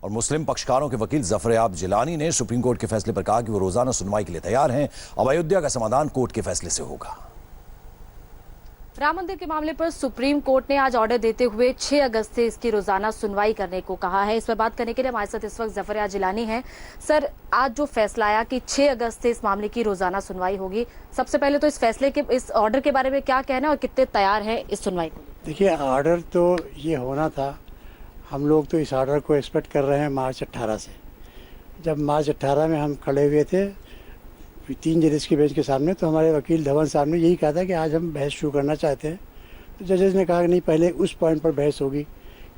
और मुस्लिम पक्षकारों के वकील ज़फ़र-ए-आब जिलानी ने सुप्रीम कोर्ट के फैसले पर कहा कि वो रोजाना सुनवाई के लिए तैयार हैं। अब अयोध्या का समाधान कोर्ट के फैसले से होगा। राम मंदिर के मामले पर सुप्रीम कोर्ट ने आज ऑर्डर देते हुए 6 अगस्त से इसकी रोजाना सुनवाई करने को कहा है। इस पर बात करने के लिए हमारे साथ इस वक्त ज़फ़र-ए-आब जिलानी हैं। सर, आज जो फैसला आया कि 6 अगस्त से इस मामले की रोजाना सुनवाई होगी, सबसे पहले तो इस फैसले के, इस ऑर्डर के बारे में क्या कहना है और कितने तैयार हैं इस सुनवाई को? देखिए, ऑर्डर तो ये होना था। हम लोग तो इस ऑर्डर को एक्सपेक्ट कर रहे हैं मार्च 18 से। जब मार्च 18 में हम खड़े हुए थे 3 जजेस की बेंच के सामने, तो हमारे वकील धवन साहब ने यही कहा था कि आज हम बहस शुरू करना चाहते हैं। तो जजेस ने कहा कि नहीं, पहले उस पॉइंट पर बहस होगी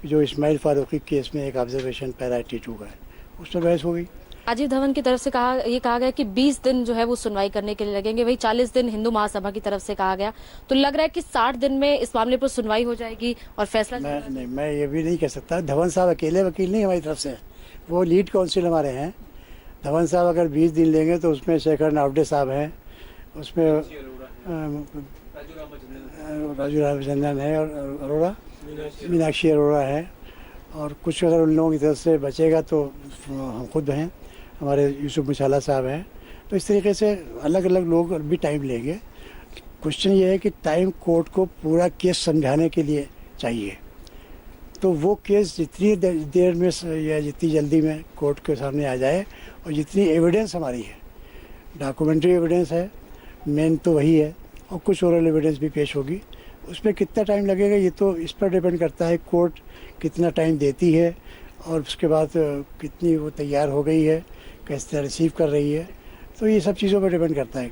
जो इस्माइल फारूकी केस में एक ऑब्जर्वेशन पैरा 82 का है, उस पर बहस होगी। राजीव धवन की तरफ से ये कहा गया कि 20 दिन जो है वो सुनवाई करने के लिए लगेंगे। वही 40 दिन हिंदू महासभा की तरफ से कहा गया। तो लग रहा है कि 60 दिन में इस मामले पर सुनवाई हो जाएगी और फैसला। मैं ये भी नहीं कह सकता। धवन साहब अकेले वकील नहीं हमारी तरफ से, वो लीड काउंसिल हमारे हैं। धवन साहब अगर 20 दिन लेंगे तो उसमें शेखर नावडे साहब हैं, उसमें राजू रामचंद्रन है और अरोड़ा, मीनाक्षी अरोड़ा है, और कुछ अगर उन लोगों की तरफ से बचेगा तो हम खुद हैं, हमारे यूसुफ मुशाला साहब हैं। तो इस तरीके से अलग अलग लोग भी टाइम लेंगे। क्वेश्चन ये है कि टाइम कोर्ट को पूरा केस समझाने के लिए चाहिए। तो वो केस जितनी देर में या जितनी जल्दी में कोर्ट के सामने आ जाए, और जितनी एविडेंस हमारी है, डॉक्यूमेंट्री एविडेंस है, मेन तो वही है, और कुछ ओरल एविडेंस भी पेश होगी, उस पर कितना टाइम लगेगा ये तो इस पर डिपेंड करता है कोर्ट कितना टाइम देती है, और उसके बाद कितनी वो तैयार हो गई है, किस तरह रिसीव कर रही है। तो ये सब चीज़ों पर डिपेंड करता है।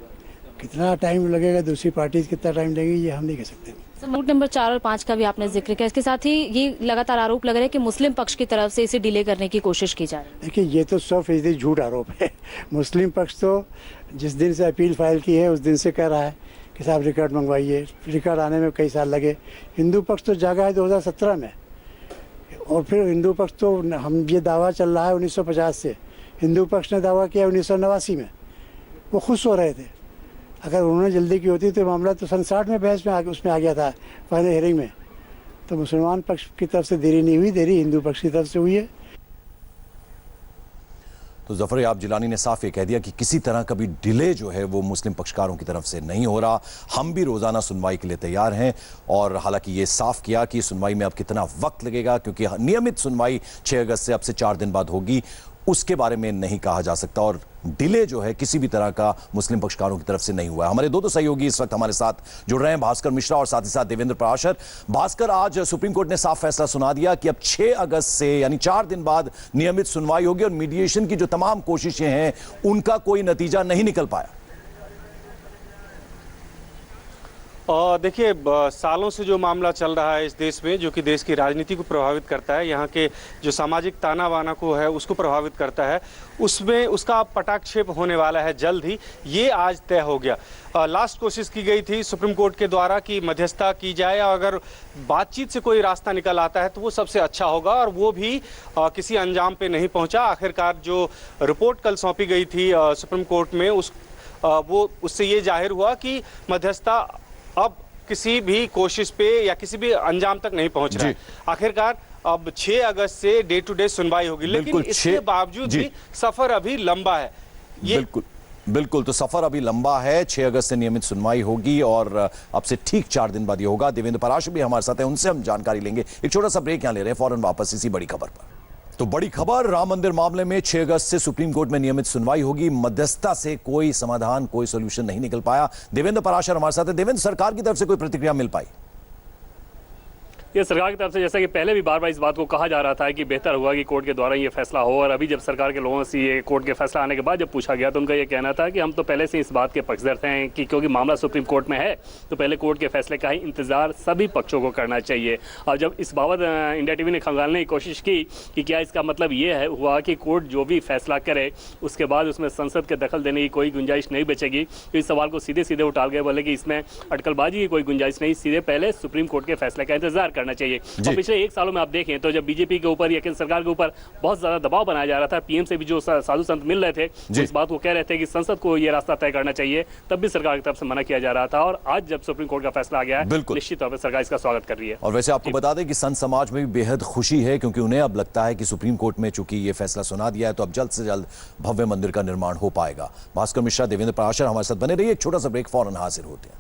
कितना टाइम लगेगा, दूसरी पार्टी कितना टाइम लगेगी, ये हम नहीं कह सकते। नोट नंबर 4 और 5 का भी आपने जिक्र किया। इसके साथ ही ये लगातार आरोप लग रहा है कि मुस्लिम पक्ष की तरफ से इसे डिले करने की कोशिश की जा रही है। देखिए, ये तो 100% झूठ आरोप है। मुस्लिम पक्ष तो जिस दिन से अपील फाइल की है उस दिन से कह रहा है कि साहब रिकॉर्ड मंगवाइए। रिकॉर्ड आने में कई साल लगे। हिंदू पक्ष तो जागा है 2017 में, और फिर हिंदू पक्ष तो, हम ये दावा चल रहा है 1950 से, हिंदू पक्ष ने दावा किया 1989 में। वो खुश हो रहे थे। अगर उन्होंने जल्दी की होती तो मामला तो सन 60 में बहस में उसमें आ गया था, फाइनल हियरिंग में। तो मुसलमान पक्ष की तरफ से देरी नहीं हुई, देरी हिंदू पक्ष की तरफ से हुई है। तो ज़फ़र-ए-आब जिलानी ने साफ ये कह दिया कि किसी तरह का भी डिले जो है वो मुस्लिम पक्षकारों की तरफ से नहीं हो रहा। हम भी रोजाना सुनवाई के लिए तैयार हैं। और हालांकि ये साफ किया कि सुनवाई में अब कितना वक्त लगेगा, क्योंकि नियमित सुनवाई 6 अगस्त से अब से 4 दिन बाद होगी, उसके बारे में नहीं कहा जा सकता। और डिले जो है किसी भी तरह का मुस्लिम पक्षकारों की तरफ से नहीं हुआ है। हमारे दो सहयोगी इस वक्त हमारे साथ जुड़ रहे हैं, भास्कर मिश्रा और साथ ही साथ देवेंद्र पराशर। भास्कर, आज सुप्रीम कोर्ट ने साफ फैसला सुना दिया कि अब 6 अगस्त से यानी 4 दिन बाद नियमित सुनवाई होगी, और मीडिएशन की जो तमाम कोशिशें हैं उनका कोई नतीजा नहीं निकल पाया। देखिए, सालों से जो मामला चल रहा है इस देश में, जो कि देश की राजनीति को प्रभावित करता है, यहाँ के जो सामाजिक ताना बाना को है उसको प्रभावित करता है, उसमें उसका पटाक्षेप होने वाला है जल्द ही। ये आज तय हो गया। लास्ट कोशिश की गई थी सुप्रीम कोर्ट के द्वारा कि मध्यस्थता की जाए, और अगर बातचीत से कोई रास्ता निकल आता है तो वो सबसे अच्छा होगा, और वो भी किसी अंजाम पे नहीं पहुंचा। आखिरकार जो रिपोर्ट कल सौंपी गई थी सुप्रीम कोर्ट में, उससे ये जाहिर हुआ कि मध्यस्थता अब किसी भी कोशिश पे या किसी भी अंजाम तक नहीं पहुंच रहा है। आखिरकार अब 6 अगस्त से डे टू डे सुनवाई होगी, लेकिन इसके बावजूद भी सफर अभी लंबा है। बिल्कुल, तो सफर अभी लंबा है। 6 अगस्त से नियमित सुनवाई होगी और अब से ठीक 4 दिन बाद ये होगा। देवेंद्र पराशर भी हमारे साथ हैं, उनसे हम जानकारी लेंगे। एक छोटा सा ब्रेक यहां ले रहे हैं, फौरन वापस इसी बड़ी खबर पर। तो बड़ी खबर, राम मंदिर मामले में 6 अगस्त से सुप्रीम कोर्ट में नियमित सुनवाई होगी। मध्यस्थता से कोई समाधान, कोई सॉल्यूशन नहीं निकल पाया। देवेंद्र पराशर हमारे साथ है। देवेंद्र, सरकार की तरफ से कोई प्रतिक्रिया मिल पाई? ये सरकार की तरफ से, जैसा कि पहले भी बार बार इस बात को कहा जा रहा था कि बेहतर होगा कि कोर्ट के द्वारा ये फैसला हो, और अभी जब सरकार के लोगों से ये कोर्ट के फैसला आने के बाद जब पूछा गया तो उनका ये कहना था कि हम तो पहले से इस बात के पक्षधर थे कि क्योंकि मामला सुप्रीम कोर्ट में है तो पहले कोर्ट के फैसले का ही इंतजार सभी पक्षों को करना चाहिए। और जब इस बाबत इंडिया टीवी ने खंगालने की कोशिश की कि क्या इसका मतलब ये हुआ कि कोर्ट जो भी फैसला करे उसके बाद उसमें संसद के दखल देने की कोई गुंजाइश नहीं बचेगी, तो इस सवाल को सीधे सीधे उठाल गए, बोले कि इसमें अटकलबाजी की कोई गुंजाइश नहीं, सीधे पहले सुप्रीम कोर्ट के फैसले का इंतजार करना चाहिए। और पिछले 1 सालों में आप देखें तो जब बीजेपी के ऊपर या केंद्र सरकार के ऊपर बहुत ज्यादा दबाव बनाया जा रहा था, पीएम से भी जो साधु संत मिल रहे थे वो इस बात को कह रहे थे कि संसद को ये रास्ता तय करना चाहिए, तब भी सरकार की तरफ से मना किया जा रहा था। और आज जब सुप्रीम कोर्ट का फैसला आ गया है, निश्चित तौर पर सरकार इसका स्वागत कर रही है। और वैसे आपको बता दें कि संत समाज में भी बेहद खुशी है, क्योंकि उन्हें अब लगता है कि सुप्रीम कोर्ट में चूंकि ये फैसला सुना दिया है तो अब जल्द से जल्द भव्य मंदिर का निर्माण हो पाएगा। भास्कर मिश्रा, देवेंद्र पराशर हमारे साथ बने रहिए। एक छोटा सा ब्रेक, फौरन हाजिर होते हैं।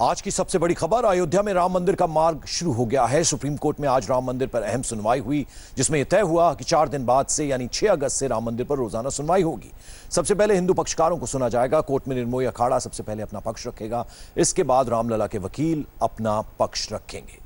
आज की सबसे बड़ी खबर, अयोध्या में राम मंदिर का मार्ग शुरू हो गया है। सुप्रीम कोर्ट में आज राम मंदिर पर अहम सुनवाई हुई, जिसमें यह तय हुआ कि 4 दिन बाद से यानी 6 अगस्त से राम मंदिर पर रोजाना सुनवाई होगी। सबसे पहले हिंदू पक्षकारों को सुना जाएगा। कोर्ट में निर्मोही अखाड़ा सबसे पहले अपना पक्ष रखेगा। इसके बाद रामलला के वकील अपना पक्ष रखेंगे।